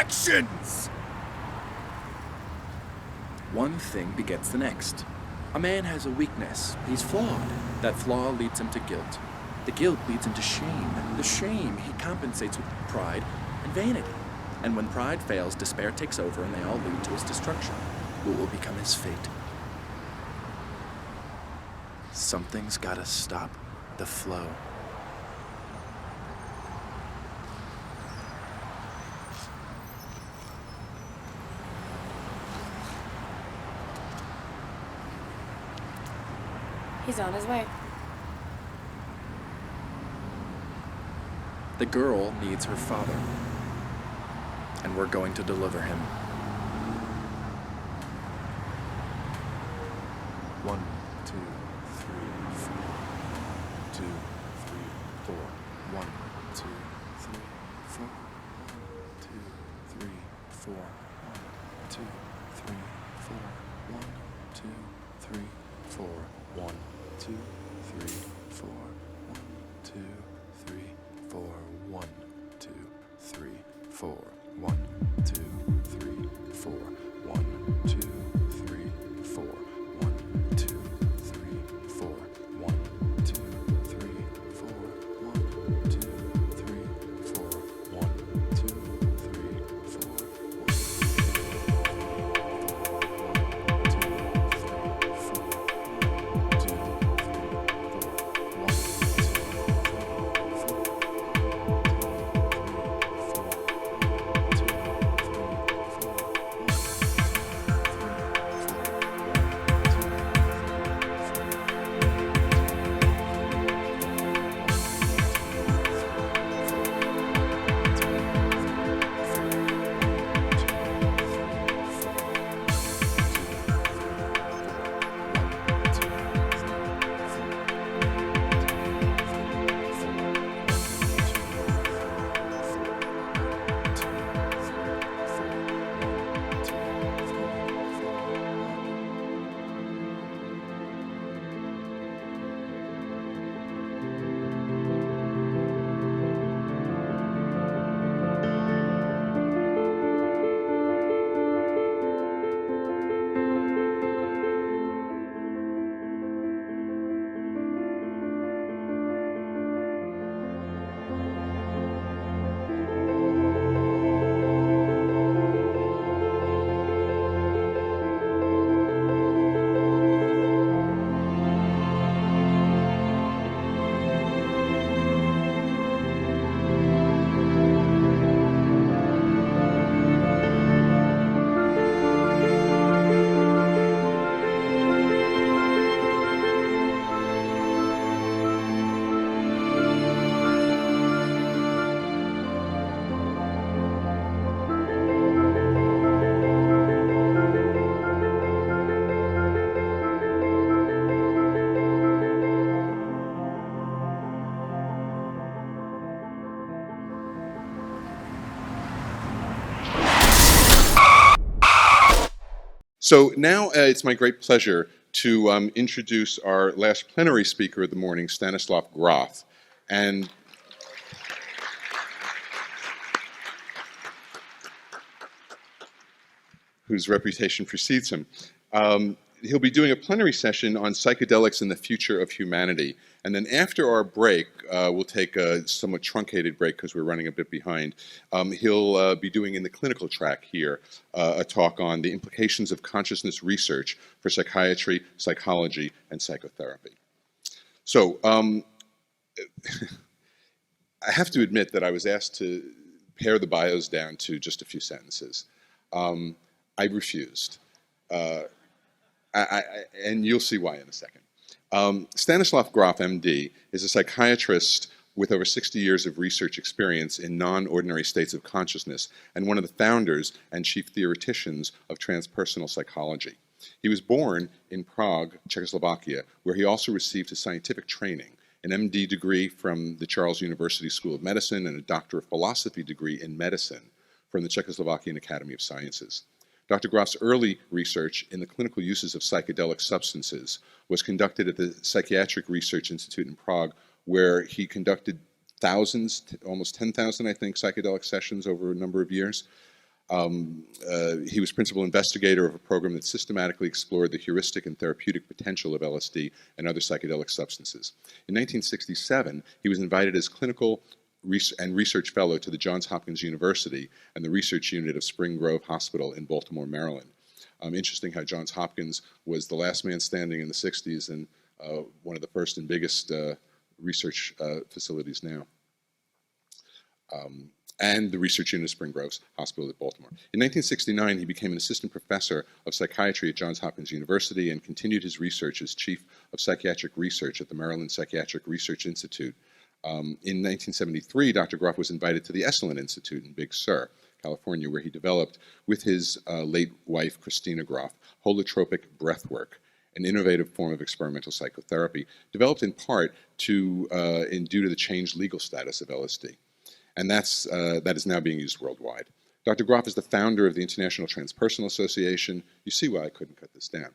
actions! One thing begets the next. A man has a weakness. He's flawed. That flaw leads him to guilt. The guilt leads him to shame. The shame he compensates with pride and vanity. And when pride fails, despair takes over and they all lead to his destruction. What will become his fate? Something's gotta stop the flow. He's on his way. The girl needs her father, and we're going to deliver him. 1, 2, 3, 4. 2, 3, 4. 1, 2, 3, 4. 1, 2, 3, 4. 1, 2, 3, 4. 1, 2, 3, 4. 1, 2, 3, 4. 1, 2, 3, 4. 1, 2, 3, 4. 1, 2, 3, 4. 1, 2, 3, 4. 1, 2, 3, 4. 1, 2, 3, 4. 1, 2, 3, 4. 1, 2, 3, 4. So now it's my great pleasure to introduce our last plenary speaker of the morning, Stanislav Grof. And whose reputation precedes him. He'll be doing a plenary session on psychedelics and the future of humanity. And then after our break, we'll take a somewhat truncated break because we're running a bit behind. He'll be doing in the clinical track here a talk on the implications of consciousness research for psychiatry, psychology, and psychotherapy. So I have to admit that I was asked to pare the bios down to just a few sentences. I refused. And you'll see why in a second. Stanislav Grof, MD, is a psychiatrist with over 60 years of research experience in non-ordinary states of consciousness and one of the founders and chief theoreticians of transpersonal psychology. He was born in Prague, Czechoslovakia, where he also received his scientific training, an MD degree from the Charles University School of Medicine and a Doctor of Philosophy degree in medicine from the Czechoslovakian Academy of Sciences. Dr. Grof's early research in the clinical uses of psychedelic substances was conducted at the Psychiatric Research Institute in Prague, where he conducted thousands, almost 10,000, I think, psychedelic sessions over a number of years. He was principal investigator of a program that systematically explored the heuristic and therapeutic potential of LSD and other psychedelic substances. In 1967, he was invited as clinical and research fellow to the Johns Hopkins University and the research unit of Spring Grove Hospital in Baltimore, Maryland. Interesting how Johns Hopkins was the last man standing in the 60s and one of the first and biggest research facilities now. And the research unit of Spring Grove's Hospital at Baltimore. In 1969, he became an assistant professor of psychiatry at Johns Hopkins University and continued his research as chief of psychiatric research at the Maryland Psychiatric Research Institute. In 1973, Dr. Grof was invited to the Esalen Institute in Big Sur, California, where he developed, with his late wife, Christina Grof, holotropic breathwork, an innovative form of experimental psychotherapy, developed in part due to the changed legal status of LSD. And that is now being used worldwide. Dr. Grof is the founder of the International Transpersonal Association. You see why I couldn't cut this down.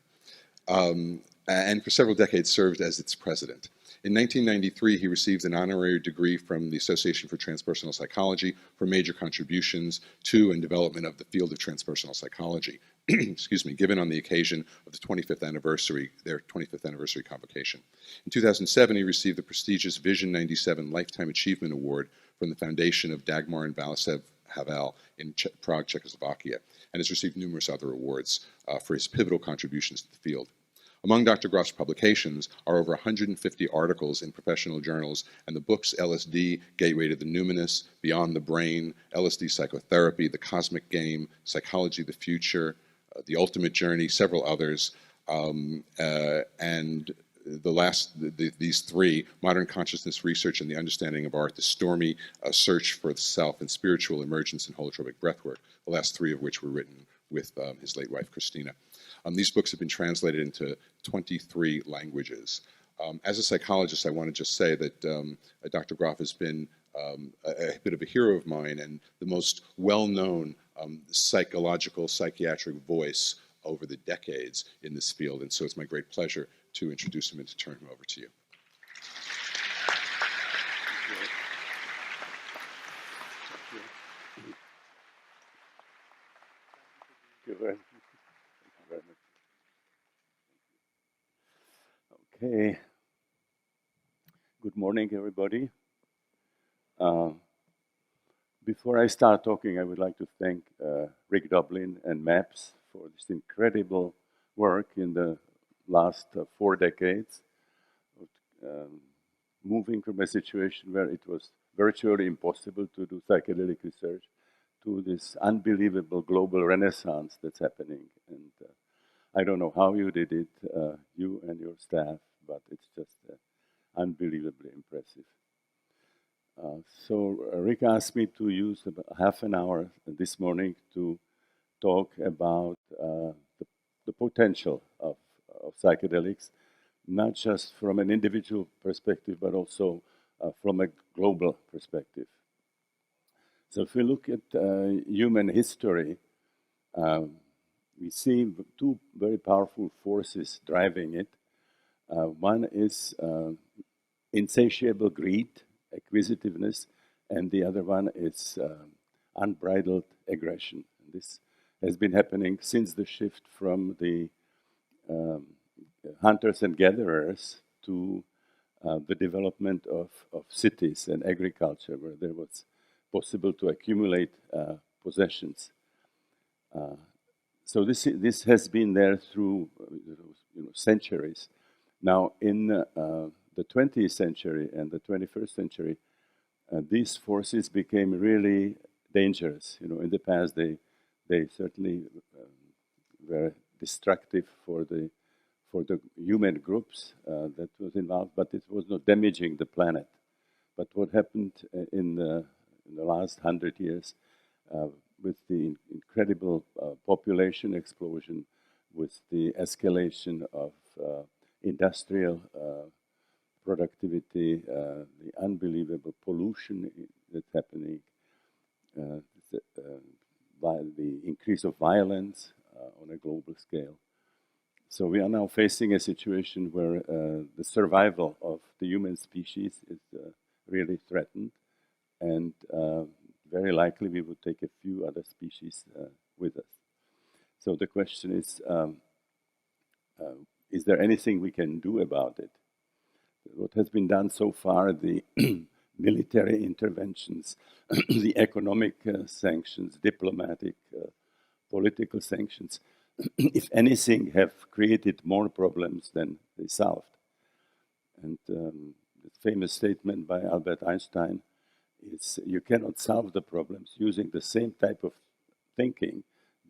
And for several decades served as its president. In 1993, he received an honorary degree from the Association for Transpersonal Psychology for major contributions to and development of the field of transpersonal psychology, excuse me, given on the occasion of the 25th anniversary, their 25th anniversary convocation. In 2007, he received the prestigious Vision 97 Lifetime Achievement Award from the foundation of Dagmar and Valisev Havel in Prague, Czechoslovakia, and has received numerous other awards for his pivotal contributions to the field. Among Dr. Grof's publications are over 150 articles in professional journals and the books LSD, Gateway to the Numinous, Beyond the Brain, LSD Psychotherapy, The Cosmic Game, Psychology of the Future, The Ultimate Journey, several others, and these three, Modern Consciousness Research and the Understanding of Art, The Stormy Search for the Self, and Spiritual Emergence and Holotropic Breathwork, the last three of which were written with his late wife, Christina. These books have been translated into 23 languages. As a psychologist, I want to just say that Dr. Grof has been a bit of a hero of mine and the most well-known psychiatric voice over the decades in this field. And so it's my great pleasure to introduce him and to turn him over to you. Okay. Good morning, everybody. Before I start talking, I would like to thank Rick Dublin and MAPS for this incredible work in the last 4 decades, moving from a situation where it was virtually impossible to do psychedelic research to this unbelievable global renaissance that's happening. And I don't know how you did it, you and your staff, but it's just unbelievably impressive. So Rick asked me to use about half an hour this morning to talk about the potential of psychedelics, not just from an individual perspective, but also from a global perspective. So if we look at human history, we see two very powerful forces driving it. One is insatiable greed, acquisitiveness, and the other one is unbridled aggression. And this has been happening since the shift from the hunters and gatherers to the development of cities and agriculture, where there was possible to accumulate possessions. So this has been there through centuries. Now, in the 20th century and the 21st century, these forces became really dangerous. In the past, they certainly were destructive for the human groups that was involved, but it was not damaging the planet. But what happened in the last 100 years with the incredible population explosion, with the escalation of industrial productivity, the unbelievable pollution that's happening, the increase of violence on a global scale. So we are now facing a situation where the survival of the human species is really threatened, and very likely we would take a few other species with us. So the question is there anything we can do about it? What has been done so far, the military interventions, the economic sanctions, diplomatic, political sanctions, if anything, have created more problems than they solved. And the famous statement by Albert Einstein is, you cannot solve the problems using the same type of thinking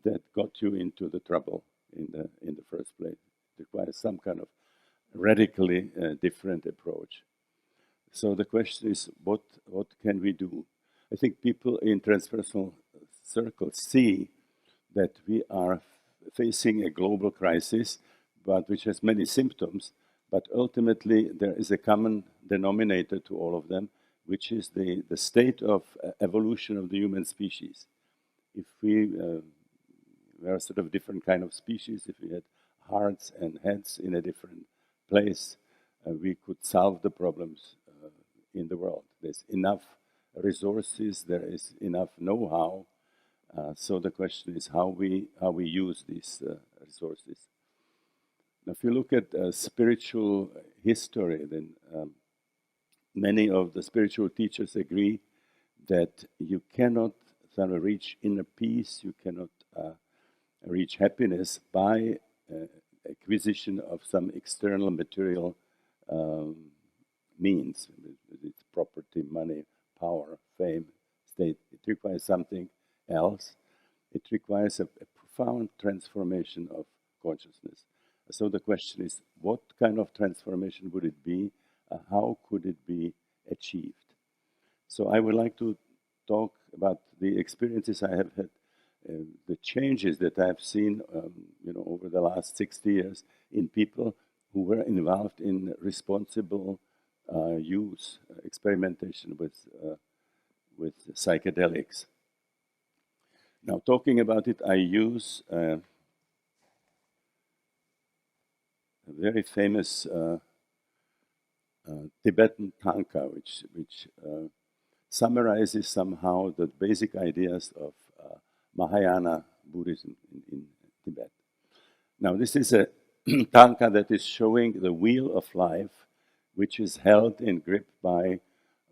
that got you into the trouble in the first place. It requires some kind of radically different approach. So the question is, what can we do? I think people in transpersonal circles see that we are facing a global crisis, but which has many symptoms, but ultimately there is a common denominator to all of them, which is the state of evolution of the human species. If we were sort of different kind of species, if we had hearts and heads in a different place, we could solve the problems in the world. There's enough resources, there is enough know-how. So the question is how we use these resources. Now, if you look at spiritual history, then many of the spiritual teachers agree that you cannot sort of reach inner peace, you cannot reach happiness by acquisition of some external material means. It's property, money, power, fame, state. It requires something else. It requires a profound transformation of consciousness. So the question is, what kind of transformation would it be? How could it be achieved? So I would like to talk about the experiences I have had, the changes that I have seen over the last 60 years in people who were involved in responsible use, experimentation with psychedelics. Now, talking about it, I use a very famous Tibetan tanka, which summarizes somehow the basic ideas of Mahayana Buddhism in Tibet. Now, this is a tanka that is showing the wheel of life, which is held in grip by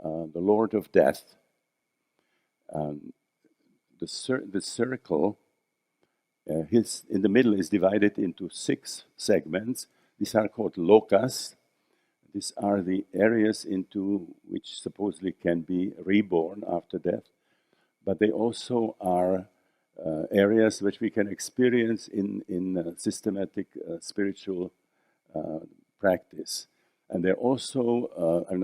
the Lord of Death. The circle in the middle is divided into 6 segments. These are called lokas. These are the areas into which supposedly can be reborn after death, but they also are areas which we can experience in systematic spiritual practice. And they're also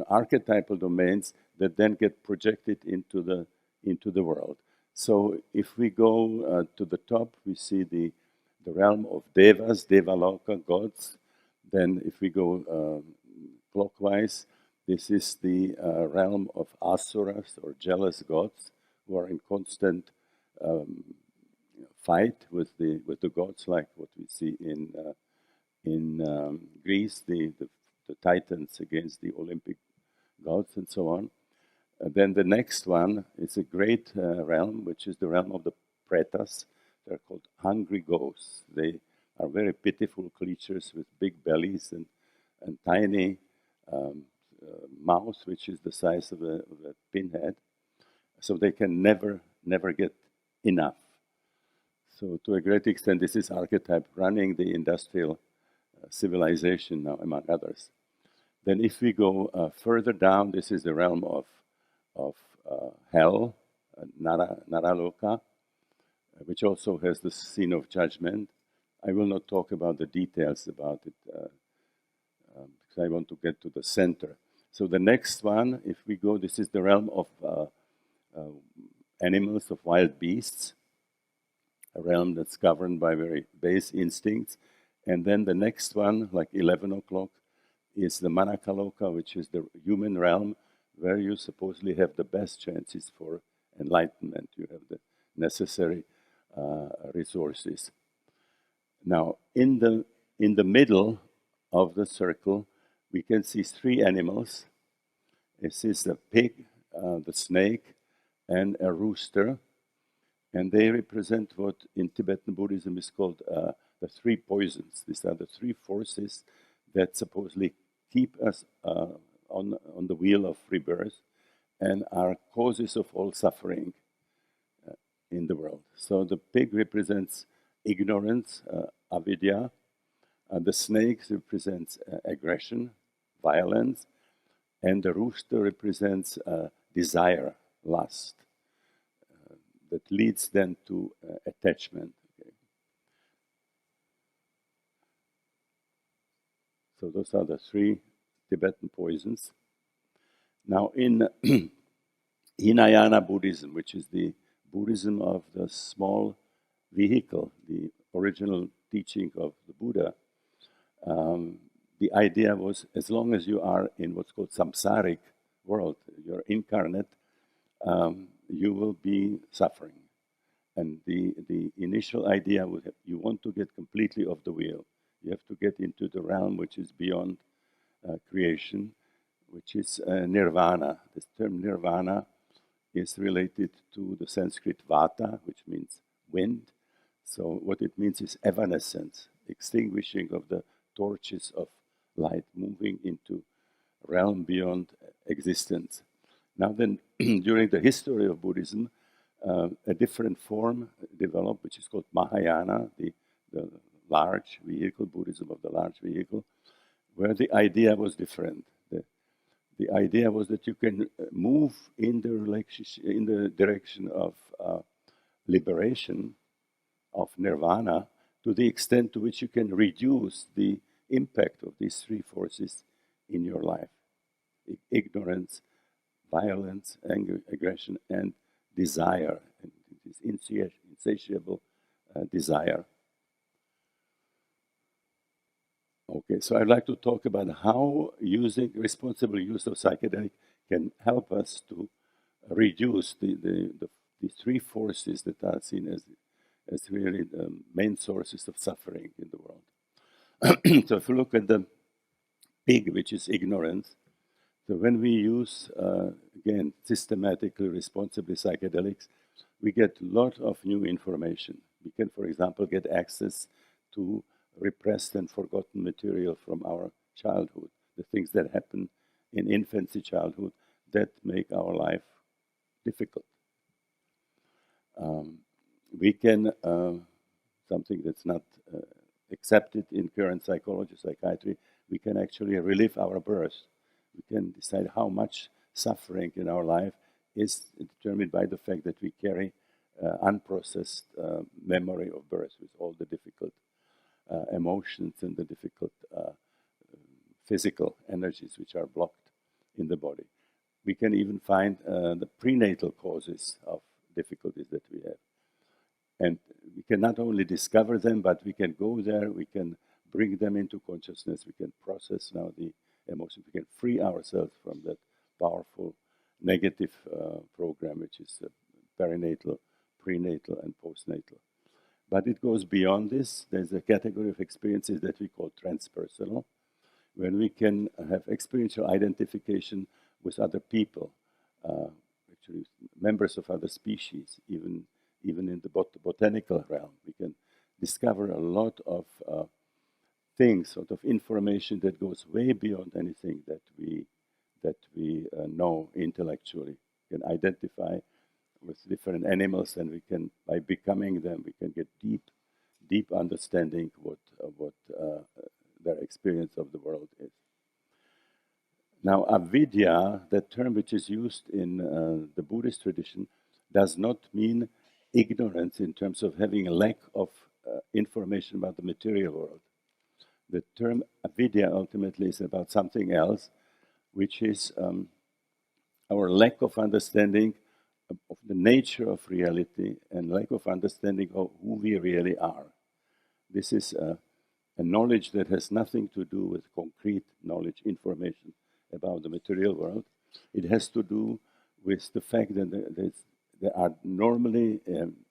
archetypal domains that then get projected into the world. So if we go to the top, we see the realm of devas, devaloka, gods. Then if we go clockwise, this is the realm of asuras, or jealous gods, who are in constant fight with the gods, like what we see in Greece, the Titans against the Olympic gods, and so on. And then the next one is a great realm, which is the realm of the pretas. They're called hungry ghosts. They are very pitiful creatures with big bellies and tiny mouth, which is the size of a pinhead. So they can never get enough. So to a great extent, this is archetype running the industrial civilization now, among others. Then if we go further down, this is the realm of hell, Naraloka, which also has the scene of judgment. I will not talk about the details about it, because I want to get to the center. So the next one, if we go, this is the realm of animals, of wild beasts, a realm that's governed by very base instincts. And then the next one, like 11 o'clock, is the Manakaloka, which is the human realm, where you supposedly have the best chances for enlightenment. You have the necessary resources. Now, in the middle of the circle, we can see 3 animals. This is the pig, the snake, and a rooster, and they represent what in Tibetan Buddhism is called the three poisons. These are the three forces that supposedly keep us on the wheel of rebirth and are causes of all suffering in the world. So the pig represents ignorance, avidya, the snake represents aggression, violence, and the rooster represents desire, lust, that leads then to attachment. Okay. So those are the three Tibetan poisons. Now in Hinayana Buddhism, which is the Buddhism of the small vehicle, the original teaching of the Buddha, the idea was as long as you are in what's called samsaric world, you're incarnate, you will be suffering. And the initial idea was you want to get completely off the wheel. You have to get into the realm which is beyond creation, which is nirvana. This term nirvana is related to the Sanskrit vata, which means wind. So what it means is evanescence, extinguishing of the torches of light, moving into realm beyond existence. Now then, during the history of Buddhism, a different form developed, which is called Mahayana, the large vehicle, Buddhism of the large vehicle, where the idea was different. The idea was that you can move in the direction of liberation, of nirvana, to the extent to which you can reduce the impact of these three forces in your life: ignorance, violence, anger, aggression, and desire, and this insatiable desire. Okay, so I'd like to talk about how responsible use of psychedelic can help us to reduce the three forces that are seen as really the main sources of suffering in the world. So if you look at the pig, which is ignorance, so when we use, again, systematically, responsibly psychedelics, we get a lot of new information. We can, for example, get access to repressed and forgotten material from our childhood, the things that happen in infancy, childhood, that make our life difficult. We can, something that's not accepted in current psychology, psychiatry, we can actually relive our birth. We can decide how much suffering in our life is determined by the fact that we carry unprocessed memory of birth with all the difficult emotions and the difficult physical energies which are blocked in the body. We can even find the prenatal causes of difficulties that we have. And we can not only discover them, but we can go there, we can bring them into consciousness, we can process now the emotions, we can free ourselves from that powerful negative program, which is perinatal, prenatal, and postnatal. But it goes beyond this. There's a category of experiences that we call transpersonal, when we can have experiential identification with other people, actually members of other species, even in the botanical realm. We can discover a lot of things, sort of information that goes way beyond anything that we know intellectually. We can identify with different animals, and we can, by becoming them, we can get deep understanding what their experience of the world is. Now, avidya, that term which is used in the Buddhist tradition, does not mean ignorance in terms of having a lack of information about the material world. The term avidya ultimately is about something else, which is our lack of understanding of the nature of reality and lack of understanding of who we really are. This is a knowledge that has nothing to do with concrete knowledge, information about the material world. It has to do with the fact that there are normally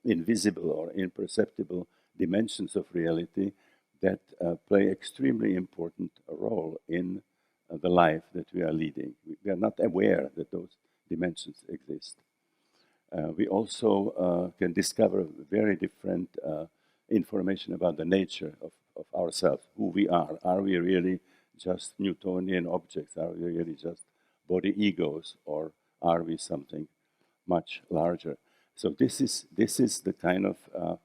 invisible or imperceptible dimensions of reality that play extremely important role in the life that we are leading. We are not aware that those dimensions exist. We also can discover very different information about the nature of ourselves, who we are. Are we really just Newtonian objects? Are we really just body egos, or are we something much larger? So this is the kind of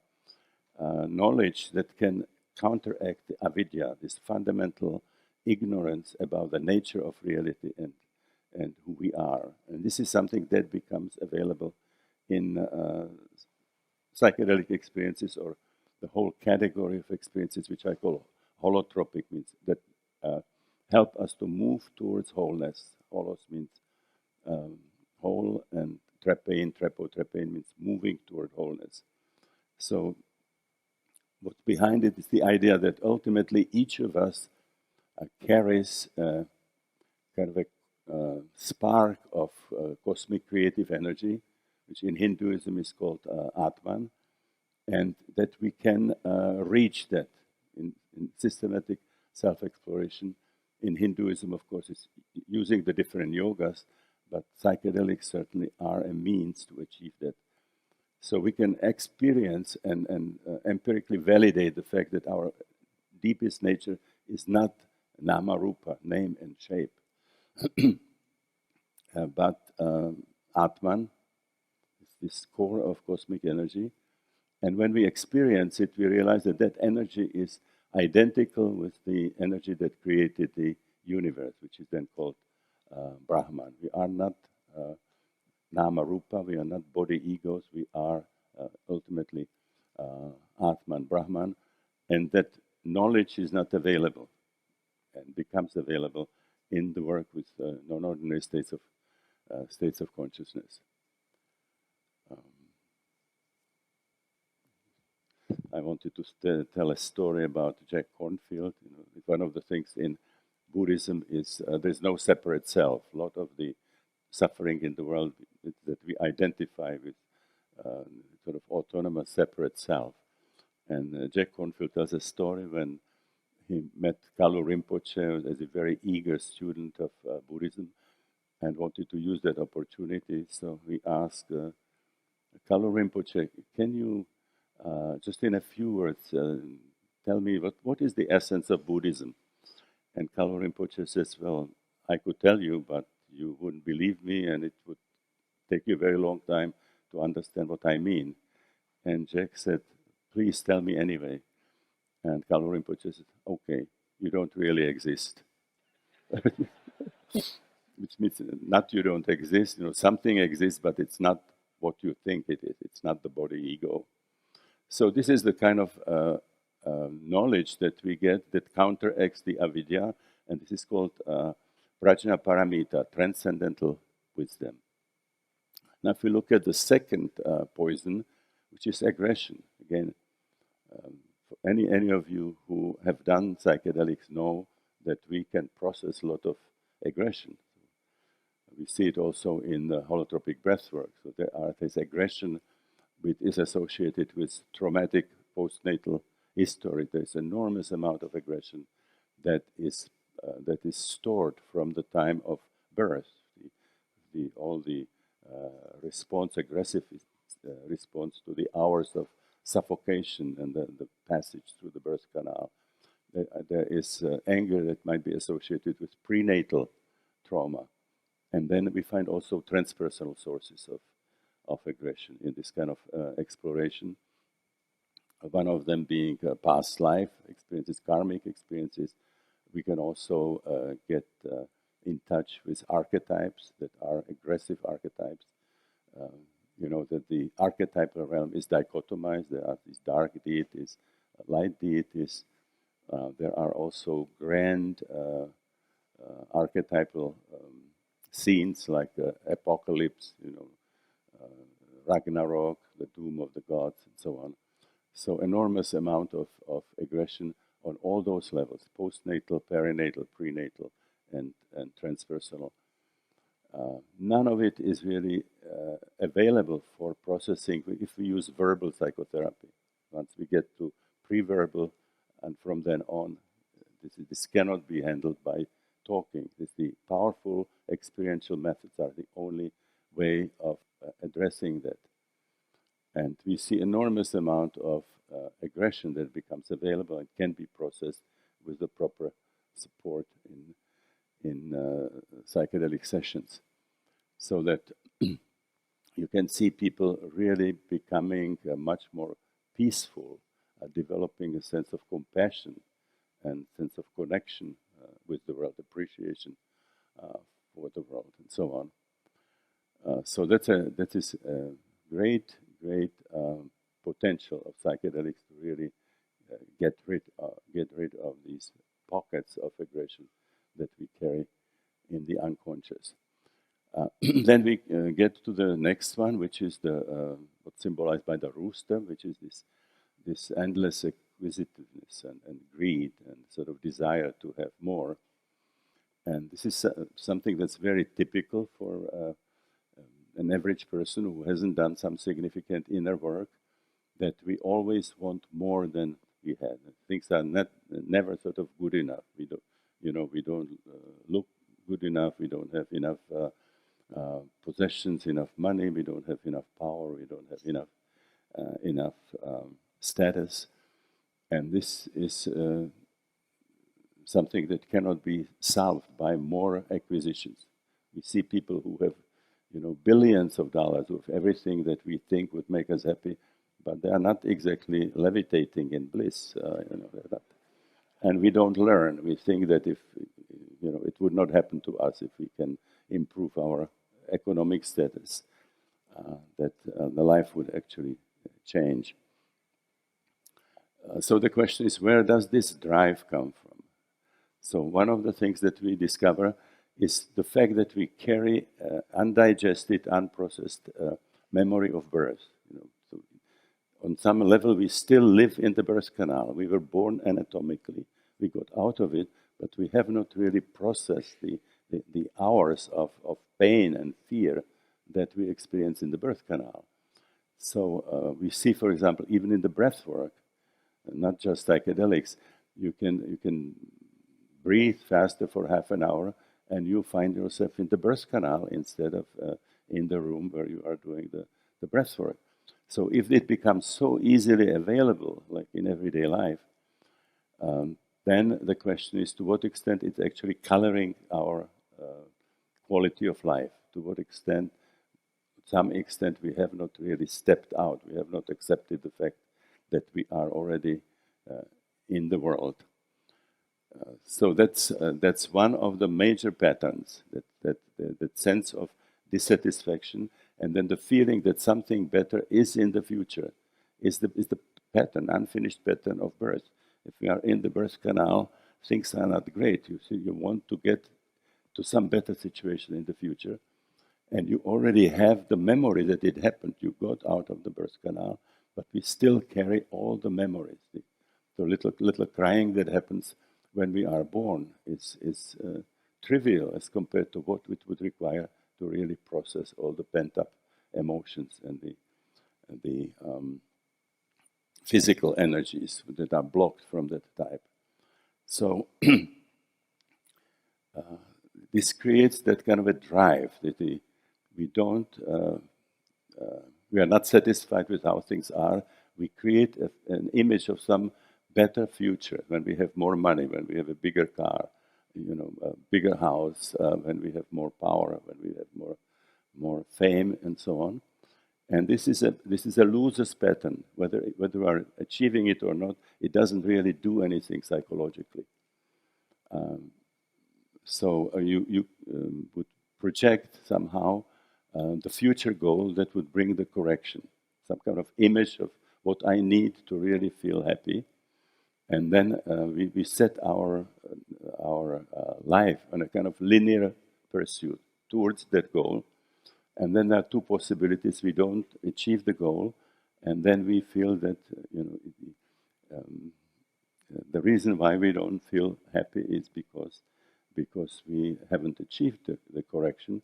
knowledge that can counteract the avidya, this fundamental ignorance about the nature of reality and who we are. And this is something that becomes available in psychedelic experiences, or the whole category of experiences, which I call holotropic, means that help us to move towards wholeness. Holos means whole, and trepein means moving toward wholeness. So what's behind it is the idea that ultimately each of us carries kind of a spark of cosmic creative energy, which in Hinduism is called Atman, and that we can reach that in systematic self-exploration. In Hinduism, of course, it's using the different yogas, but psychedelics certainly are a means to achieve that. So we can experience and empirically validate the fact that our deepest nature is not nama rupa, name and shape, but Atman, this core of cosmic energy. And when we experience it, we realize that that energy is identical with the energy that created the universe, which is then called Brahman. We are not nama rupa, we are not body egos, we are ultimately Atman, Brahman, and that knowledge is not available and becomes available in the work with non-ordinary states of consciousness. I wanted to tell a story about Jack Kornfield. You know, one of the things in Buddhism is there's no separate self. A lot of the suffering in the world that we identify with sort of autonomous separate self. And Jack Kornfield tells a story when he met Kalu Rinpoche as a very eager student of Buddhism and wanted to use that opportunity. So he asked Kalu Rinpoche, can you just in a few words tell me what is the essence of Buddhism? And Kalu Rinpoche says, well, I could tell you, but you wouldn't believe me, and it would take you a very long time to understand what I mean. And Jack said, please tell me anyway. And Kalu Rinpoche said, okay, you don't really exist. Which means not you don't exist, you know, something exists, but it's not what you think it is. It's not the body ego. So this is the kind of knowledge that we get that counteracts the avidya, and this is called prajna paramita, transcendental wisdom. Now, if we look at the second poison, which is aggression, again, any of you who have done psychedelics know that we can process a lot of aggression. We see it also in the holotropic breathwork. So there's aggression which is associated with traumatic postnatal history. There's enormous amount of aggression that is stored from the time of birth. All the aggressive response to the hours of suffocation and the passage through the birth canal. There is anger that might be associated with prenatal trauma. And then we find also transpersonal sources of aggression in this kind of exploration. One of them being past life experiences, karmic experiences. We can also get in touch with archetypes that are aggressive archetypes. You know that the archetypal realm is dichotomized. There are these dark deities, light deities. There are also grand archetypal scenes like apocalypse, you know, Ragnarok, the doom of the gods, and so on. So enormous amount of aggression on all those levels: postnatal, perinatal, prenatal, and transpersonal. None of it is really available for processing if we use verbal psychotherapy. Once we get to pre-verbal, and from then on, this cannot be handled by talking. The powerful experiential methods are the only way of addressing that. And we see enormous amount of aggression that becomes available and can be processed with the proper support in psychedelic sessions. So that you can see people really becoming much more peaceful, developing a sense of compassion and sense of connection with the world, appreciation for the world, and so on. So that is a great potential of psychedelics to really get rid of these pockets of aggression that we carry in the unconscious. Then we get to the next one, which is the what's symbolized by the rooster, which is this endless acquisitiveness and greed and sort of desire to have more. And this is something that's very typical for an average person who hasn't done some significant inner work, that we always want more than we had. Things are never sort of good enough. We don't look good enough. We don't have enough possessions, enough money. We don't have enough power. We don't have enough status. And this is something that cannot be solved by more acquisitions. We see people who have, billions of dollars of everything that we think would make us happy, but they are not exactly levitating in bliss. And we don't learn. We think that if, it would not happen to us if we can improve our economic status, that the life would actually change. So the question is, where does this drive come from? So one of the things that we discover is the fact that we carry undigested, unprocessed memory of birth. So on some level, we still live in the birth canal. We were born anatomically. We got out of it, but we have not really processed the hours of pain and fear that we experience in the birth canal. So we see, for example, even in the breath work, not just psychedelics, you can breathe faster for half an hour, and you find yourself in the birth canal instead of in the room where you are doing the breath work. So if it becomes so easily available, like in everyday life, then the question is to what extent it's actually coloring our quality of life, to what extent, to some extent, we have not really stepped out, we have not accepted the fact that we are already in the world. So that's one of the major patterns, that sense of dissatisfaction, and then the feeling that something better is in the future, is the pattern, unfinished pattern of birth. If we are in the birth canal, things are not great. You see, you want to get to some better situation in the future, and you already have the memory that it happened. You got out of the birth canal, but we still carry all the memories. The little crying that happens when we are born is trivial as compared to what it would require to really process all the pent-up emotions and the physical energies that are blocked from that type. So this creates that kind of a drive that we are not satisfied with how things are. We create an image of some better future when we have more money, when we have a bigger car, a bigger house, when we have more power, when we have more fame, and so on. And this is a loser's pattern. Whether we are achieving it or not, it doesn't really do anything psychologically. So you would project somehow the future goal that would bring the correction, some kind of image of what I need to really feel happy. And then we set our life on a kind of linear pursuit towards that goal. And then there are two possibilities. We don't achieve the goal, and then we feel that the reason why we don't feel happy is because we haven't achieved the correction.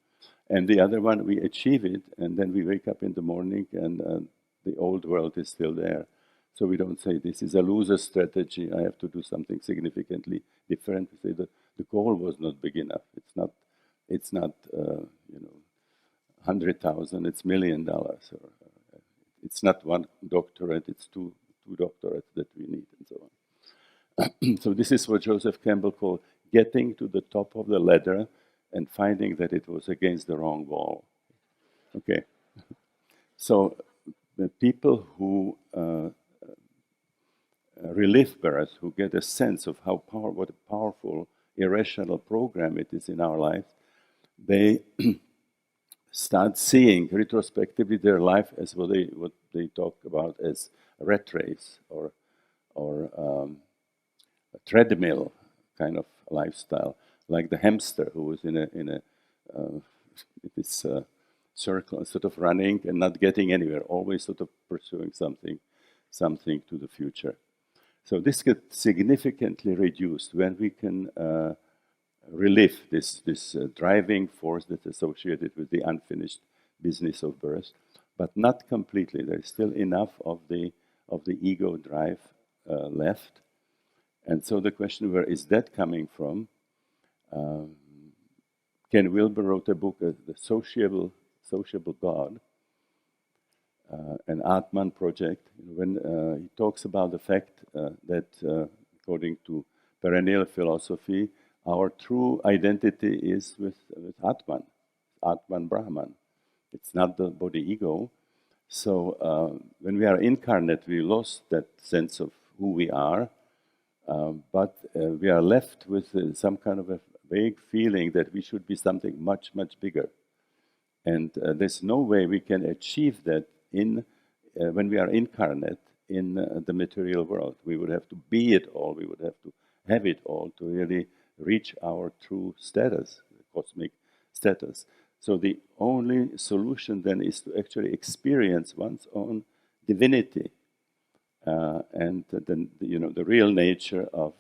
And the other one, we achieve it, and then we wake up in the morning, and the old world is still there. So we don't say, this is a loser strategy, I have to do something significantly different. We say that the goal was not big enough. It's not 100,000, it's $1 million. Or, it's not one doctorate, it's two doctorates that we need, and so on. So this is what Joseph Campbell called getting to the top of the ladder and finding that it was against the wrong wall. Okay. So the people who relive birth, who get a sense of what a powerful, irrational program it is in our lives, they start seeing retrospectively their life as what they talk about as a rat race or a treadmill kind of lifestyle, like the hamster who was in this circle, sort of running and not getting anywhere, always sort of pursuing something to the future. So this gets significantly reduced when we can relive this driving force that's associated with the unfinished business of birth, but not completely. There's still enough of the ego drive left. And so the question, where is that coming from? Ken Wilber wrote a book, The Sociable God, an Atman project, when he talks about the fact that, according to perennial philosophy, our true identity is with Atman, Atman Brahman. It's not the body ego. So when we are incarnate, we lost that sense of who we are, but we are left with some kind of a vague feeling that we should be something much, much bigger. And there's no way we can achieve that when we are incarnate in the material world. We would have to be it all, we would have to have it all to really reach our true status, cosmic status. So the only solution then is to actually experience one's own divinity and then the real nature of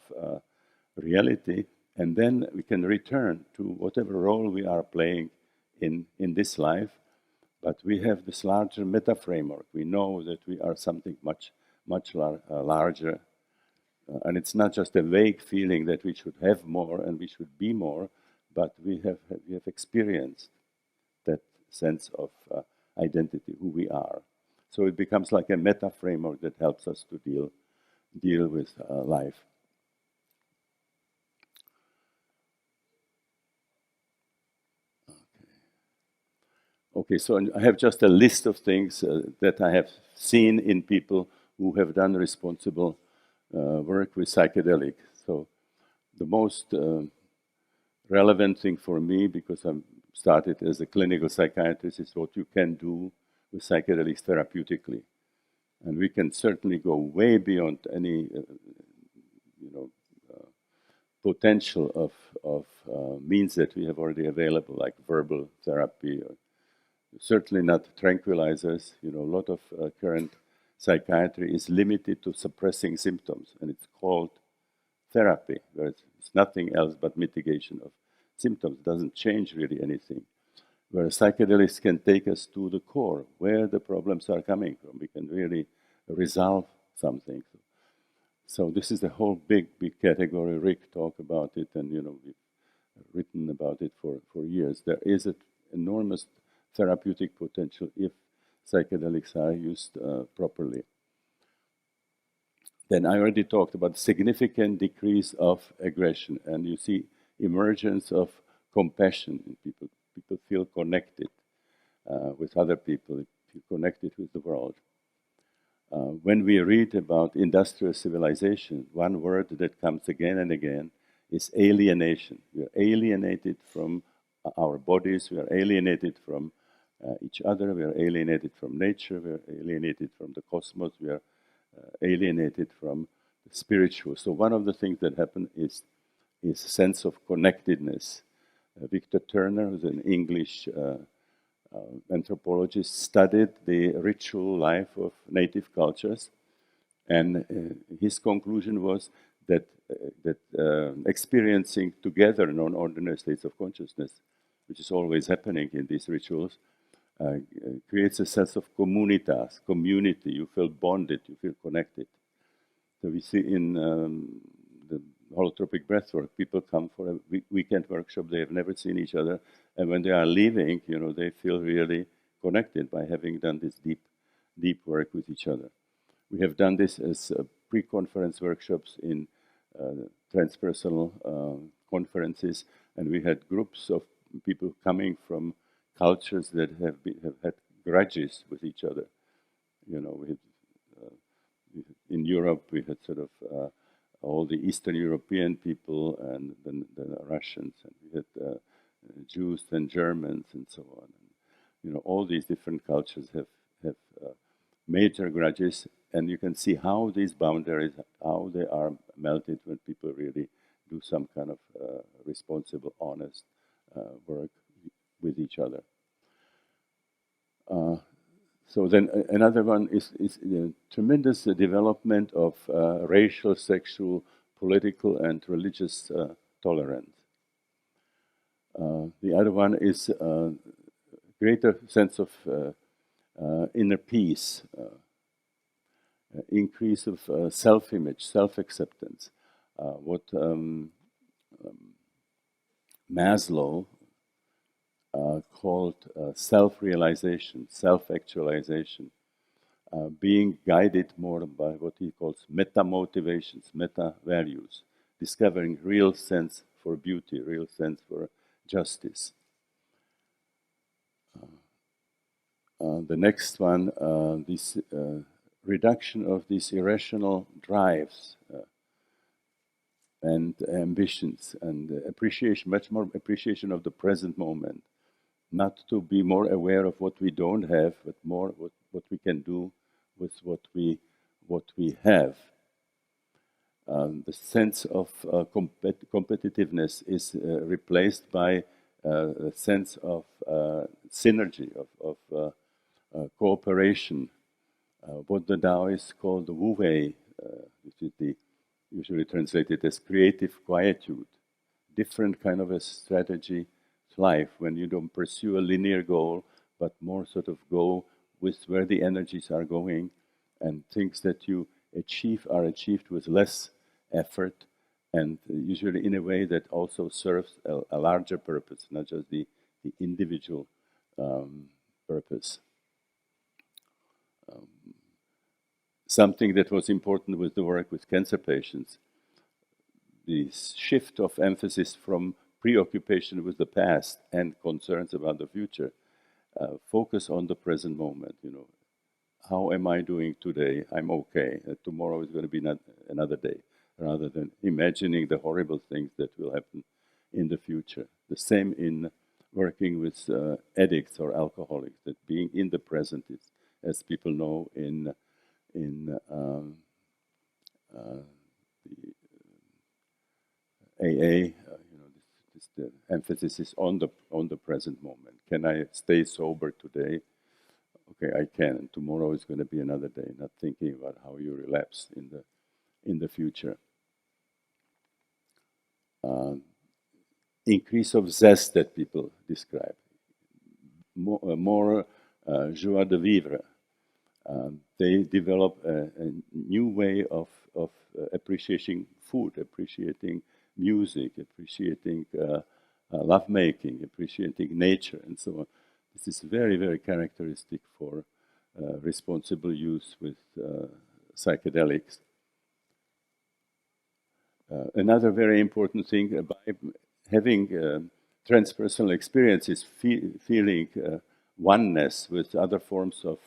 reality, and then we can return to whatever role we are playing in this life. But we have this larger meta framework. We know that we are something much larger. And it's not just a vague feeling that we should have more and we should be more, but we have experienced that sense of identity, who we are. So it becomes like a meta framework that helps us to deal with life. Okay, so I have just a list of things that I have seen in people who have done responsible work with psychedelics. So the most relevant thing for me, because I started as a clinical psychiatrist, is what you can do with psychedelics therapeutically. And we can certainly go way beyond any potential of means that we have already available, like verbal therapy, or certainly not tranquilizers. A lot of current psychiatry is limited to suppressing symptoms, and it's called therapy, where it's nothing else but mitigation of symptoms. It doesn't change really anything. Where psychedelics can take us to the core, where the problems are coming from. We can really resolve something. So this is the whole big category. Rick talked about it, and we've written about it for years. There is an enormous therapeutic potential if psychedelics are used properly. Then I already talked about significant decrease of aggression, and you see emergence of compassion in people. People feel connected with other people, feel connected with the world. When we read about industrial civilization, one word that comes again and again is alienation. We are alienated from our bodies, we are alienated from each other, we are alienated from nature, we are alienated from the cosmos, we are alienated from the spiritual. So one of the things that happen is sense of connectedness. Victor Turner, who's an English anthropologist, studied the ritual life of native cultures, and his conclusion was that experiencing together non-ordinary states of consciousness, which is always happening in these rituals, creates a sense of communitas, community. You feel bonded, you feel connected. So we see in the holotropic breathwork. People come for a weekend workshop. They have never seen each other, and when they are leaving, they feel really connected by having done this deep work with each other. We have done this as pre-conference workshops in transpersonal conferences, and we had groups of people coming from cultures that have had grudges with each other. In Europe, we had sort of all the Eastern European people and then the Russians, and we had Jews and Germans and so on. All these different cultures have major grudges, and you can see how these boundaries, how they are melted when people really do some kind of responsible, honest work with each other. So then another one is tremendous development of racial, sexual, political, and religious tolerance. The other one is greater sense of inner peace, increase of self-image, self-acceptance. What Maslow called self-realization, self-actualization, being guided more by what he calls meta-motivations, meta-values, discovering real sense for beauty, real sense for justice. The next one, this reduction of these irrational drives and ambitions, and appreciation, much more appreciation of the present moment. Not to be more aware of what we don't have, but more what we can do with what we have. The sense of competitiveness is replaced by a sense of synergy, of cooperation. What the Taoists call the Wu Wei, which is usually translated as creative quietude, different kind of a strategy life when you don't pursue a linear goal, but more sort of go with where the energies are going, and things that you achieve are achieved with less effort, and usually in a way that also serves a larger purpose, not just the individual purpose. Something that was important with the work with cancer patients, the shift of emphasis from preoccupation with the past and concerns about the future, focus on the present moment. How am I doing today? I'm okay. Tomorrow is going to be another day, rather than imagining the horrible things that will happen in the future. The same in working with addicts or alcoholics, that being in the present is, as people know, in the AA, the emphasis is on the present moment. Can I stay sober today? Okay, I can. And tomorrow is going to be another day. Not thinking about how you relapse in the future. Increase of zest that people describe. More joie de vivre. They develop a new way of appreciating food, appreciating music, appreciating lovemaking, appreciating nature, and so on. This is very, very characteristic for responsible use with psychedelics. Another very important thing by having transpersonal experiences, feeling oneness with other forms of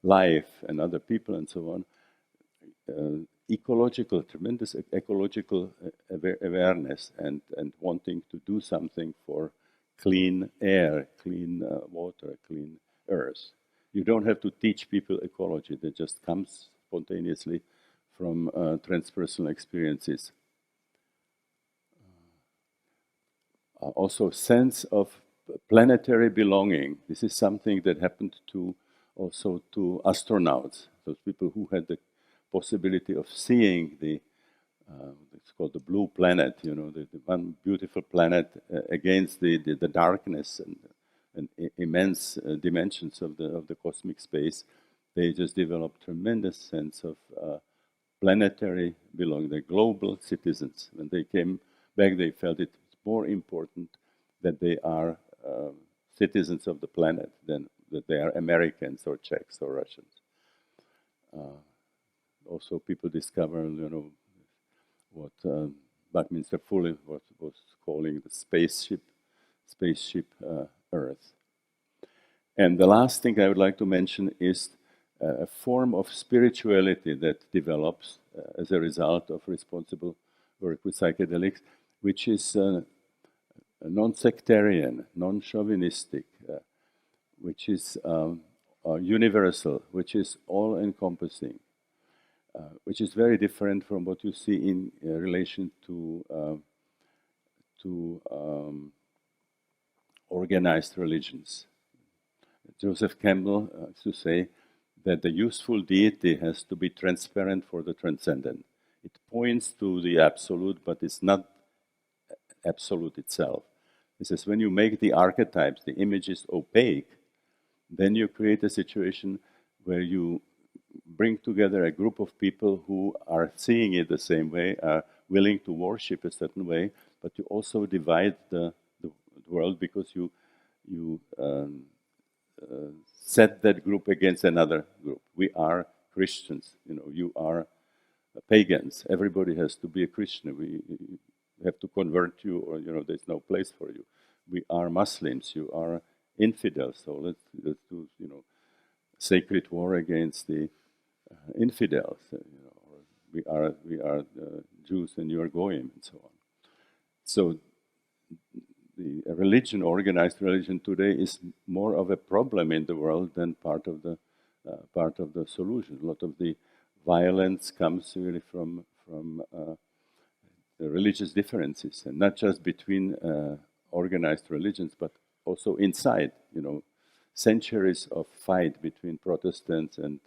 life and other people and so on, tremendous ecological awareness and wanting to do something for clean air, clean water, clean earth. You don't have to teach people ecology, that just comes spontaneously from transpersonal experiences. Also, sense of planetary belonging. This is something that happened also to astronauts, those people who had the possibility of seeing it's called the blue planet, the one beautiful planet against the darkness and immense dimensions of the cosmic space. They just developed tremendous sense of planetary belonging, the global citizens. When they came back, they felt it more important that they are citizens of the planet than that they are Americans or Czechs or Russians. Also, people discover, what Buckminster Fuller was calling the spaceship Earth. And the last thing I would like to mention is a form of spirituality that develops as a result of responsible work with psychedelics, which is non-sectarian, non-chauvinistic, which is universal, which is all-encompassing, which is very different from what you see in relation to organized religions. Joseph Campbell used to say that the useful deity has to be transparent for the transcendent. It points to the absolute, but it's not absolute itself. He says when you make the archetypes, the images opaque, then you create a situation where you bring together a group of people who are seeing it the same way, are willing to worship a certain way, but you also divide the world because you set that group against another group. We are Christians, you are pagans. Everybody has to be a Christian. We have to convert you, or there's no place for you. We are Muslims. You are infidels. So let's do sacred war against the infidels. We are Jews and you are Goyim, and so on. So the religion, organized religion today, is more of a problem in the world than part of the solution. A lot of the violence comes really from the religious differences, and not just between organized religions, but also inside. Centuries of fight between Protestants and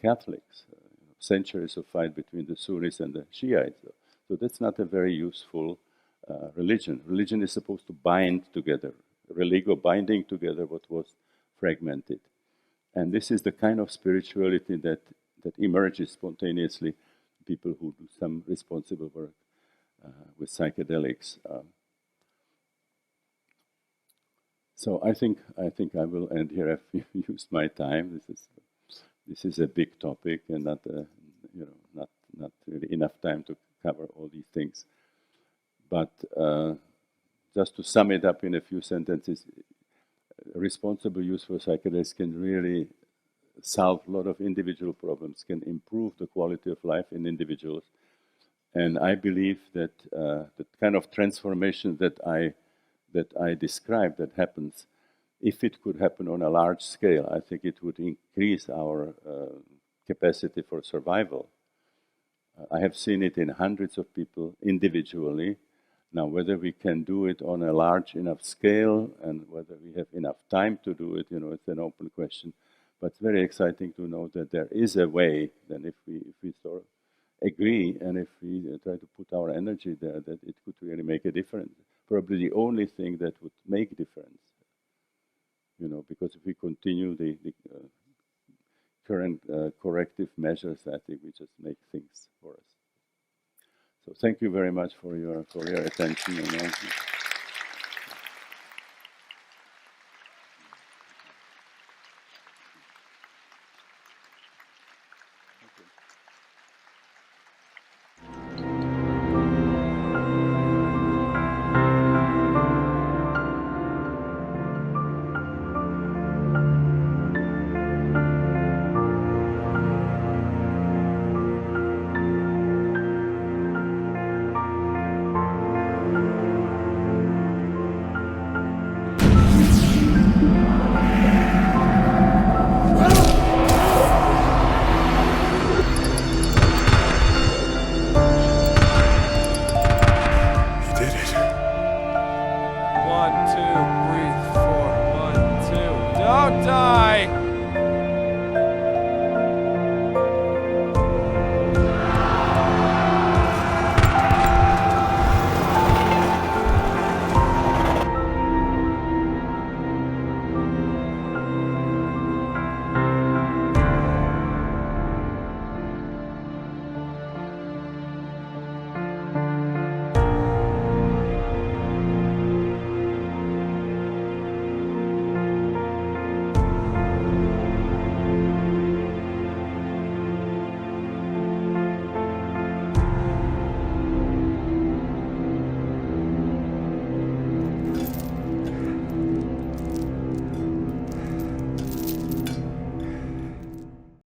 Catholics, centuries of fight between the Sunnis and the Shiites. So that's not a very useful religion. Religion is supposed to bind together, religio binding together what was fragmented. And this is the kind of spirituality that emerges spontaneously, people who do some responsible work with psychedelics. So I think I will end here. I've used my time. This is a big topic, and not really enough time to cover all these things. But just to sum it up in a few sentences, responsible use for psychedelics can really solve a lot of individual problems, can improve the quality of life in individuals. And I believe that the kind of transformation that I described that happens, if it could happen on a large scale, I think it would increase our capacity for survival. I have seen it in hundreds of people individually. Now, whether we can do it on a large enough scale and whether we have enough time to do it, it's an open question. But it's very exciting to know that there is a way, then if we sort of agree and if we try to put our energy there, that it could really make a difference. Probably the only thing that would make a difference, because if we continue the current corrective measures, I think we just make things worse. So thank you very much for your attention.